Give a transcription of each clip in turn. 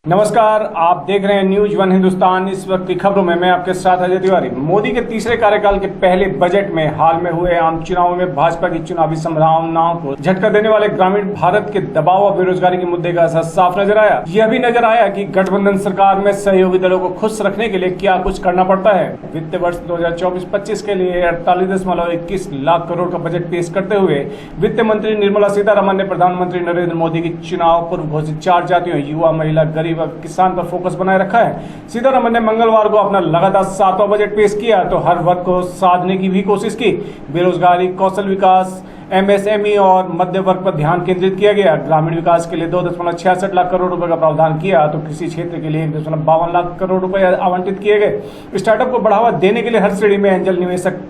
नमस्कार, आप देख रहे हैं न्यूज वन हिंदुस्तान। इस वक्त की खबरों में मैं आपके साथ अजय तिवारी। मोदी के तीसरे कार्यकाल के पहले बजट में हाल में हुए आम चुनावों में भाजपा की चुनावी संभावनाओं को झटका देने वाले ग्रामीण भारत के दबाव और बेरोजगारी के मुद्दे का असर साफ नजर आया। यह भी नजर आया कि गठबंधन सरकार में सहयोगी दलों को खुश रखने के लिए क्या कुछ करना पड़ता है। वित्त वर्ष 2024-25 के लिए 48.21 लाख करोड़ का बजट पेश करते हुए वित्त मंत्री निर्मला सीतारमण ने प्रधानमंत्री नरेंद्र मोदी की चुनाव पूर्व घोषित 4 जातियों, युवा, महिला, गरीब किसान पर फोकस बनाए रखा है। सीतारमण ने मंगलवार को अपना लगातार 7वां बजट पेश किया तो हर वर्ग को साधने की भी कोशिश की। बेरोजगारी, कौशल विकास, एमएसएमई और मध्य वर्ग पर ध्यान केंद्रित किया गया। ग्रामीण विकास के लिए 2.66 लाख करोड़ रुपए का प्रावधान किया तो कृषि क्षेत्र के लिए 1.52 लाख करोड़ रुपए आवंटित किए गए। स्टार्टअप को बढ़ावा देने के लिए हर श्रेणी में एंजल निवेशक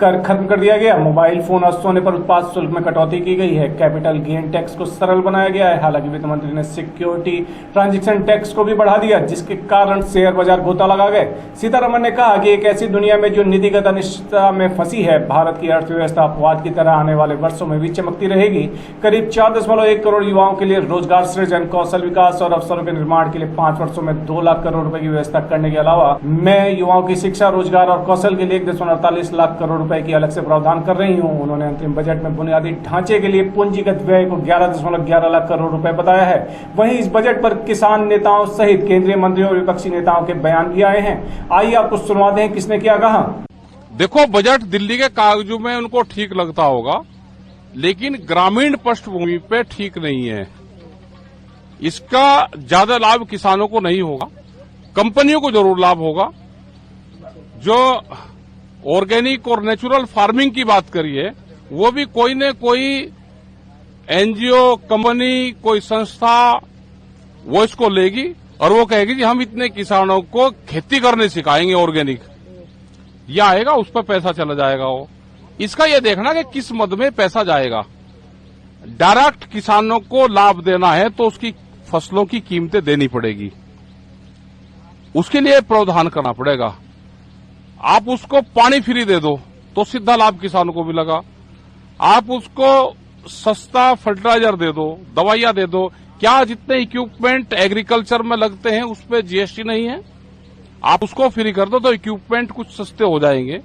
कर खत्म कर दिया गया। मोबाइल फोन और सोने पर उत्पाद शुल्क में कटौती की गई है। कैपिटल गेन टैक्स को सरल बनाया गया है। हालांकि वित्त मंत्री ने सिक्योरिटी ट्रांजैक्शन टैक्स को भी बढ़ा दिया, जिसके कारण शेयर बाजार गोता लगा गए। सीतारमण ने कहा कि एक ऐसी दुनिया में जो नीतिगत अनिश्चितता में फंसी है, भारत की अर्थव्यवस्था अपवाद की तरह आने वाले वर्षों में भी चमकती रहेगी। करीब 4.1 करोड़ युवाओं के लिए रोजगार सृजन, कौशल विकास और अवसरों के निर्माण के लिए 5 वर्षों में 2 लाख करोड़ रुपए की व्यवस्था करने के अलावा मैं युवाओं की शिक्षा, रोजगार और कौशल के लिए 1.48 लाख करोड़ रुपए की अलग से प्रावधान कर रही हूं। उन्होंने अंतिम बजट में बुनियादी ढांचे के लिए पूंजीगत व्यय को 11.11 लाख करोड़ रुपए बताया है। वहीं इस बजट पर किसान नेताओं सहित केंद्रीय मंत्रियों और विपक्षी नेताओं के बयान भी आए हैं। आइए आपको सुनवाते हैं किसने क्या कहा। देखो, बजट दिल्ली के कागजों में उनको ठीक लगता होगा, लेकिन ग्रामीण पृष्ठभूमि पे ठीक नहीं है। इसका ज्यादा लाभ किसानों को नहीं होगा, कंपनियों को जरूर लाभ होगा। जो ऑर्गेनिक और नेचुरल फार्मिंग की बात करिए, वो भी कोई न कोई एनजीओ, कंपनी, कोई संस्था वो इसको लेगी और वो कहेगी कि हम इतने किसानों को खेती करने सिखाएंगे ऑर्गेनिक। यह आएगा, उस पर पैसा चला जाएगा। वो इसका ये देखना कि किस मद में पैसा जाएगा। डायरेक्ट किसानों को लाभ देना है तो उसकी फसलों की कीमतें देनी पड़ेगी, उसके लिए प्रावधान करना पड़ेगा। आप उसको पानी फ्री दे दो तो सीधा लाभ किसानों को मिलेगा। आप उसको सस्ता फर्टिलाइजर दे दो, दवाइयां दे दो। क्या जितने इक्विपमेंट एग्रीकल्चर में लगते हैं उस पर जीएसटी नहीं है? आप उसको फ्री कर दो तो इक्विपमेंट कुछ सस्ते हो जाएंगे।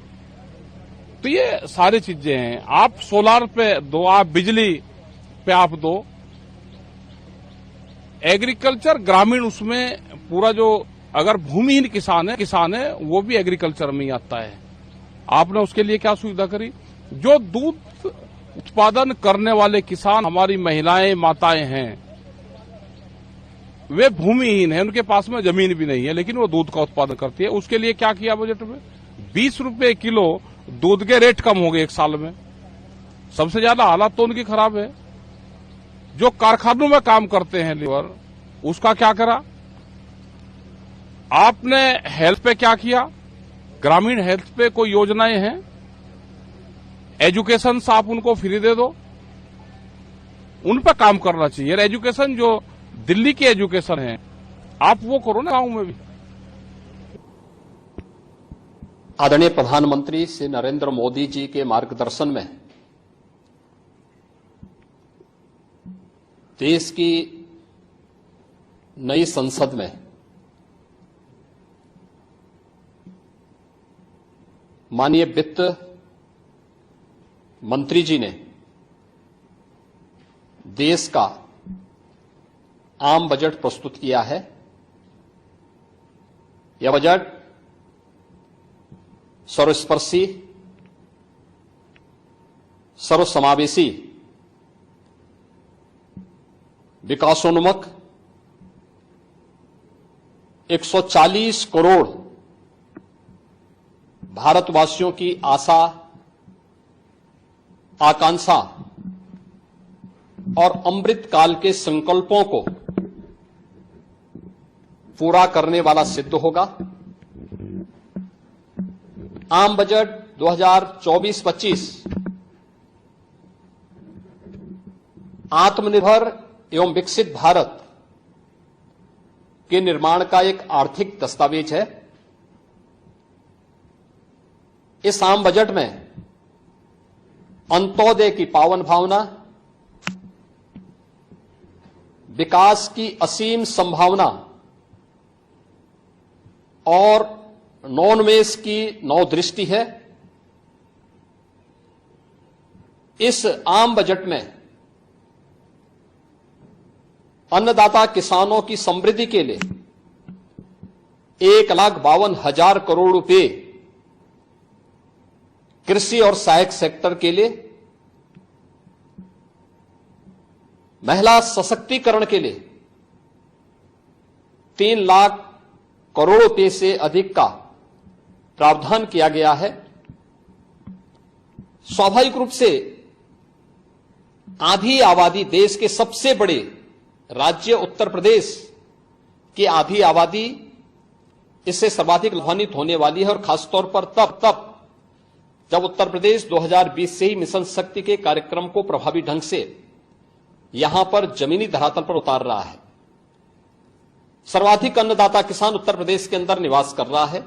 तो ये सारी चीजें हैं। आप सोलार पे दो, आप बिजली पे आप दो। एग्रीकल्चर ग्रामीण, उसमें पूरा जो अगर भूमिहीन किसान है वो भी एग्रीकल्चर में ही आता है। आपने उसके लिए क्या सुविधा करी? जो दूध उत्पादन करने वाले किसान, हमारी महिलाएं, माताएं हैं, वे भूमिहीन हैं, उनके पास में जमीन भी नहीं है, लेकिन वो दूध का उत्पादन करती है। उसके लिए क्या किया बजट में? 20 रुपए किलो दूध के रेट कम हो गए एक साल में। सबसे ज्यादा हालात तो उनकी खराब है। जो कारखानों में काम करते हैं लेबर, उसका क्या करा? आपने हेल्थ पे क्या किया? ग्रामीण हेल्थ पे कोई योजनाएं हैं? एजुकेशन आप उनको फ्री दे दो, उन पर काम करना चाहिए। एजुकेशन जो दिल्ली की एजुकेशन है, आप वो करो ना गांव में भी। आदरणीय प्रधानमंत्री श्री नरेंद्र मोदी जी के मार्गदर्शन में देश की नई संसद में माननीय वित्त मंत्री जी ने देश का आम बजट प्रस्तुत किया है। यह बजट सर्वस्पर्शी, सर्वसमावेशी, विकासोन्मुख 140 करोड़ भारतवासियों की आशा, आकांक्षा और अमृत काल के संकल्पों को पूरा करने वाला सिद्ध होगा। आम बजट 2024-25 आत्मनिर्भर एवं विकसित भारत के निर्माण का एक आर्थिक दस्तावेज है। इस आम बजट में अंत्योदय की पावन भावना, विकास की असीम संभावना और नवोन्मेष की नवदृष्टि है। इस आम बजट में अन्नदाता किसानों की समृद्धि के लिए 1,52,000 करोड़ रुपए कृषि और सहायक सेक्टर के लिए, महिला सशक्तिकरण के लिए 3 लाख करोड़ रुपए से अधिक का प्रावधान किया गया है। स्वाभाविक रूप से आधी आबादी, देश के सबसे बड़े राज्य उत्तर प्रदेश की आधी आबादी इससे सर्वाधिक लाभान्वित होने वाली है, और खासतौर पर तब जब उत्तर प्रदेश 2020 से ही मिशन शक्ति के कार्यक्रम को प्रभावी ढंग से यहां पर जमीनी धरातल पर उतार रहा है। सर्वाधिक अन्नदाता किसान उत्तर प्रदेश के अंदर निवास कर रहा है।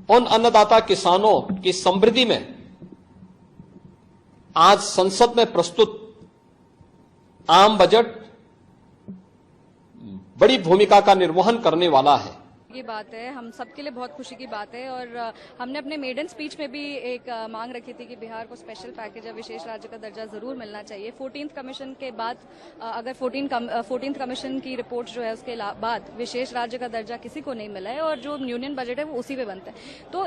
उन अन्नदाता किसानों की समृद्धि में आज संसद में प्रस्तुत आम बजट बड़ी भूमिका का निर्वहन करने वाला है। ये बात है, हम सबके लिए बहुत खुशी की बात है। और हमने अपने मेडन स्पीच में भी एक मांग रखी थी कि बिहार को स्पेशल पैकेज या विशेष राज्य का दर्जा जरूर मिलना चाहिए। 14th कमीशन के बाद अगर 14th कमीशन की रिपोर्ट जो है उसके बाद विशेष राज्य का दर्जा किसी को नहीं मिला है, और जो यूनियन बजट है वो उसी पे बनता है। तो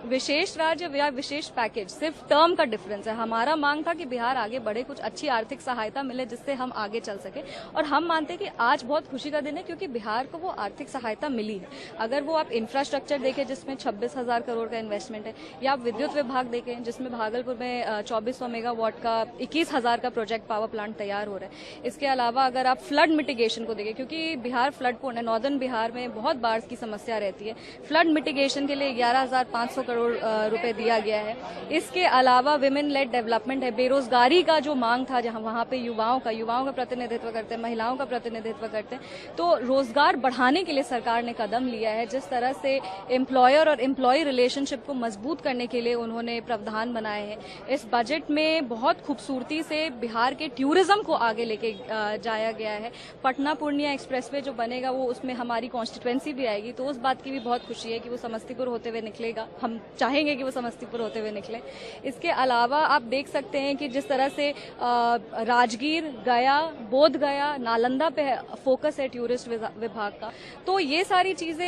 विशेष राज्य या विशेष पैकेज सिर्फ टर्म का डिफरेंस है। हमारा मांग था कि बिहार आगे बढ़े, कुछ अच्छी आर्थिक सहायता मिले जिससे हम आगे चल सके, और हम मानते हैं कि आज बहुत खुशी का दिन है क्योंकि बिहार को वो आर्थिक सहायता मिली है। अगर वो आप इंफ्रास्ट्रक्चर देखें जिसमें 26,000 करोड़ का इन्वेस्टमेंट है, या आप विद्युत विभाग देखें जिसमें भागलपुर में 2400 मेगावाट का 21,000 का प्रोजेक्ट पावर प्लांट तैयार हो रहा है। इसके अलावा अगर आप फ्लड मिटिगेशन को देखें, क्योंकि बिहार फ्लड प्रोन है, नॉर्दर्न बिहार में बहुत बाढ़ की समस्या रहती है, फ्लड मिटिगेशन के लिए 11,500 करोड़ रुपए दिया गया है। इसके अलावा विमेन लेड डेवलपमेंट है, बेरोजगारी का जो मांग था जहां वहां पे युवाओं का प्रतिनिधित्व करते हैं, महिलाओं का प्रतिनिधित्व करते हैं, तो रोजगार बढ़ाने के लिए सरकार ने कदम लिया है। जिस तरह से एम्प्लॉयर और एम्प्लॉय रिलेशनशिप को मजबूत करने के लिए उन्होंने प्रावधान बनाए हैं। इस बजट में बहुत खूबसूरती से बिहार के टूरिज्म को आगे लेके जाया गया है। पटना पूर्णिया एक्सप्रेसवे जो बनेगा वो उसमें हमारी कॉन्स्टिट्यूएंसी भी आएगी, तो उस बात की भी बहुत खुशी है कि वो समस्तीपुर होते हुए निकलेगा। हम चाहेंगे कि वो समस्तीपुर होते हुए निकले। इसके अलावा आप देख सकते हैं कि जिस तरह से राजगीर, गया, बोध गया, नालंदा पे फोकस है टूरिस्ट विभाग का, तो ये सारी चीजें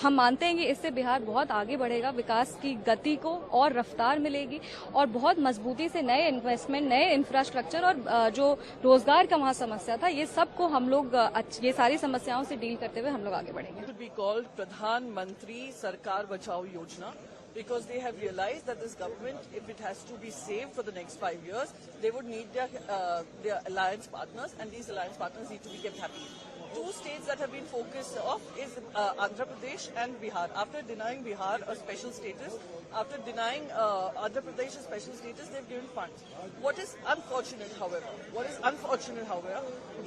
हम मानते हैं कि इससे बिहार बहुत आगे बढ़ेगा, विकास की गति को और रफ्तार मिलेगी, और बहुत मजबूती से नए इन्वेस्टमेंट, नए इंफ्रास्ट्रक्चर और जो रोजगार का वहां समस्या था, ये सब को हम लोग ये सारी समस्याओं से डील करते हुए हम लोग आगे बढ़ेंगे। It will be called प्रधानमंत्री सरकार बचाओ योजना, because they have realized that this government, if it has to be saved for the next 5 years, they would need their alliance partners, and these alliance partners need to be kept happy. 2 states that have been focused of is Andhra Pradesh and Bihar. After denying Bihar a special status, after denying Andhra Pradesh a special status, they've given funds. What is unfortunate, however,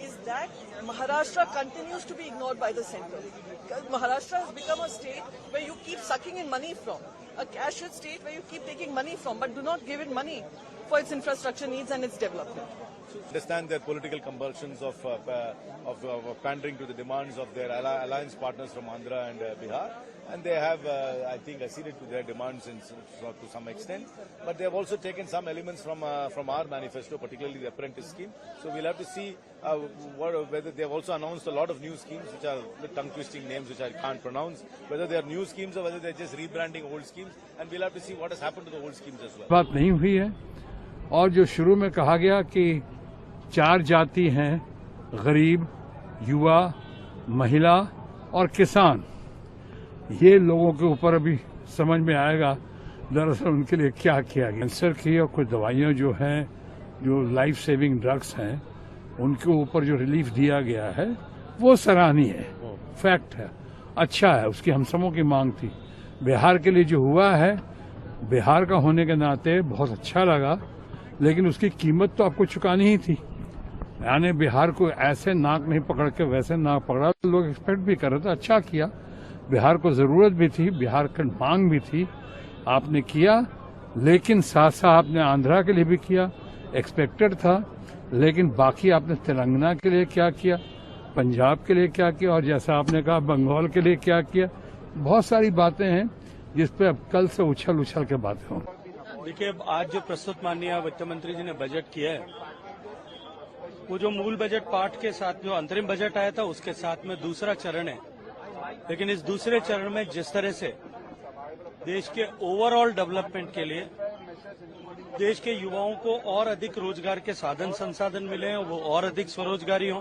is that Maharashtra continues to be ignored by the centre. Because Maharashtra has become a state where you keep sucking in money from, a cash-rich state where you keep taking money from, but do not give it money for its infrastructure needs and its development. Understand their political compulsions of pandering to the demands of their alliance partners from Andhra and Bihar, and they have, I think, acceded to their demands to some extent. But they have also taken some elements from our manifesto, particularly the apprentice scheme. So we'll have to see whether they have also announced a lot of new schemes, which are tongue-twisting names which I can't pronounce, whether they are new schemes or whether they're just rebranding old schemes, and we'll have to see what has happened to the old schemes as well. बात नहीं हुई है, और जो शुरू में कहा गया कि 4 जाति हैं, गरीब, युवा, महिला और किसान, ये लोगों के ऊपर अभी समझ में आएगा दरअसल उनके लिए क्या किया गया। कैंसर की और कुछ दवाइयाँ जो हैं, जो लाइफ सेविंग ड्रग्स हैं, उनके ऊपर जो रिलीफ दिया गया है वो सराहनीय है, फैक्ट है, अच्छा है, उसकी हम सबों की मांग थी। बिहार के लिए जो हुआ है, बिहार का होने के नाते बहुत अच्छा लगा, लेकिन उसकी कीमत तो आपको चुकानी ही थी। यानी बिहार को ऐसे नाक नहीं पकड़ के वैसे नाक पकड़ा, लोग एक्सपेक्ट भी कर रहे थे, अच्छा किया। बिहार को जरूरत भी थी, बिहार की मांग भी थी, आपने किया, लेकिन साथ साथ आपने आंध्रा के लिए भी किया, एक्सपेक्टेड था, लेकिन बाकी आपने तेलंगाना के लिए क्या किया, पंजाब के लिए क्या किया और जैसा आपने कहा बंगाल के लिए क्या किया। बहुत सारी बातें हैं जिस पे अब कल से उछल उछल के बातें हों। देखिए, आज जो प्रस्तुत माननीय वित्त मंत्री जी ने बजट किया है, वो जो मूल बजट पाठ के साथ जो अंतरिम बजट आया था उसके साथ में दूसरा चरण है। लेकिन इस दूसरे चरण में जिस तरह से देश के ओवरऑल डेवलपमेंट के लिए देश के युवाओं को और अधिक रोजगार के साधन संसाधन मिले हैं, वो और अधिक स्वरोजगारी हों,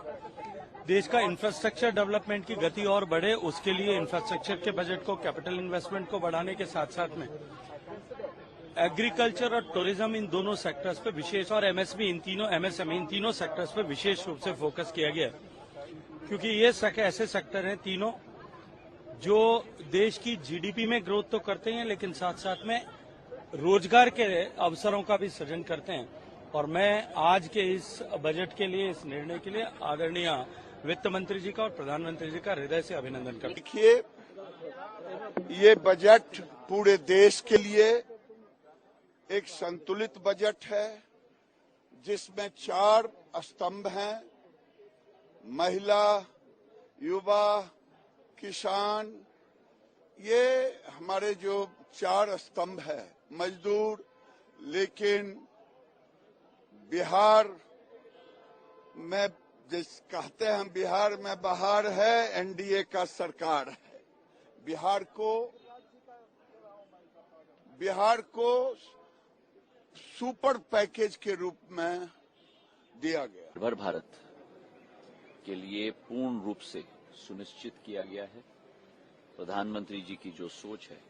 देश का इंफ्रास्ट्रक्चर डेवलपमेंट की गति और बढ़े, उसके लिए इंफ्रास्ट्रक्चर के बजट को, कैपिटल इन्वेस्टमेंट को बढ़ाने के साथ साथ में एग्रीकल्चर और टूरिज्म इन दोनों सेक्टर्स पे विशेष, और एमएसएमई इन तीनों सेक्टर्स पे विशेष रूप से फोकस किया गया है। क्योंकि ये ऐसे सेक्टर हैं तीनों जो देश की जीडीपी में ग्रोथ तो करते हैं, लेकिन साथ साथ में रोजगार के अवसरों का भी सृजन करते हैं। और मैं आज के इस बजट के लिए, इस निर्णय के लिए आदरणीय वित्त मंत्री जी का और प्रधानमंत्री जी का हृदय से अभिनंदन करता हूं। देखिए, ये बजट पूरे देश के लिए एक संतुलित बजट है जिसमें 4 स्तंभ हैं: महिला, युवा, किसान। ये हमारे जो 4 स्तंभ है, मजदूर। लेकिन बिहार में जिस कहते हैं, बिहार में बहार है, एनडीए का सरकार है। बिहार को सुपर पैकेज के रूप में दिया गया। निर्भर भारत के लिए पूर्ण रूप से सुनिश्चित किया गया है। प्रधानमंत्री जी की जो सोच है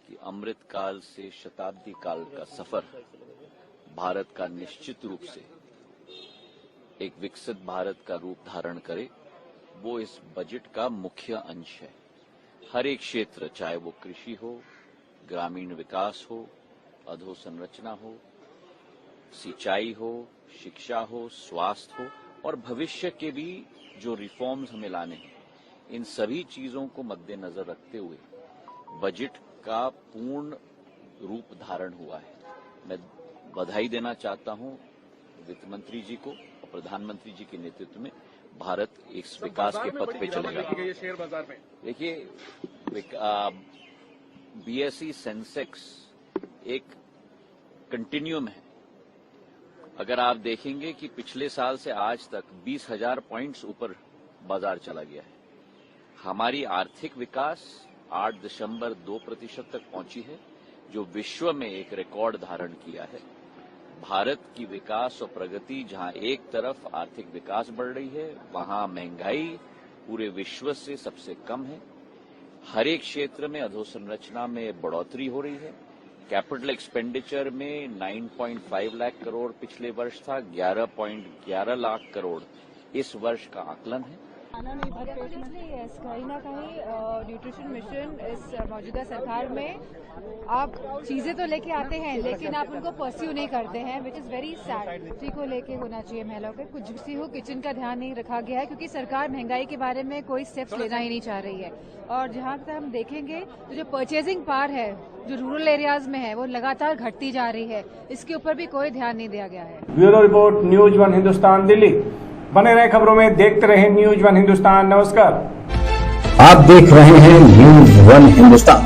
कि अमृत काल से शताब्दी काल का सफर भारत का निश्चित रूप से एक विकसित भारत का रूप धारण करे, वो इस बजट का मुख्य अंश है। हर एक क्षेत्र, चाहे वो कृषि हो, ग्रामीण विकास हो, अधोसंरचना हो, सिंचाई हो, शिक्षा हो, स्वास्थ्य हो, और भविष्य के भी जो रिफॉर्म्स हमें लाने हैं, इन सभी चीजों को मद्देनजर रखते हुए बजट का पूर्ण रूप धारण हुआ है। मैं बधाई देना चाहता हूं वित्त मंत्री जी को और प्रधानमंत्री जी के नेतृत्व में भारत एक विकास के पथ पे चलेगा। देखिए, बीएसई सेंसेक्स एक कंटिन्यूम है। अगर आप देखेंगे कि पिछले साल से आज तक 20,000 पॉइंट्स ऊपर बाजार चला गया है। हमारी आर्थिक विकास 8.2% तक पहुंची है, जो विश्व में एक रिकॉर्ड धारण किया है। भारत की विकास और प्रगति, जहां एक तरफ आर्थिक विकास बढ़ रही है, वहां महंगाई पूरे विश्व से सबसे कम है। हर एक क्षेत्र में अधोसंरचना में बढ़ोतरी हो रही है। कैपिटल एक्सपेंडिचर में 9.5 लाख करोड़ पिछले वर्ष था, 11.11 लाख करोड़ इस वर्ष का आकलन है। कहीं ना कहीं न्यूट्रिशन मिशन इस मौजूदा सरकार में आप चीजें तो लेके आते हैं, लेकिन आप उनको परस्यू नहीं करते हैं, विच इज वेरी सैड। उसी को लेके होना चाहिए महिलाओं के। कुछ भी हो, किचन का ध्यान नहीं रखा गया है, क्योंकि सरकार महंगाई के बारे में कोई स्टेप्स लेना ही नहीं चाह रही है। और जहां तक हम देखेंगे तो जो परचेजिंग पावर है जो रूरल एरियाज में है, वो लगातार घटती जा रही है। इसके ऊपर भी कोई ध्यान नहीं दिया गया है। Bureau report, news 1 Hindustan, Delhi. बने रहे खबरों में, देखते रहे न्यूज 1 हिंदुस्तान। नमस्कार। आप देख रहे हैं न्यूज 1 हिंदुस्तान।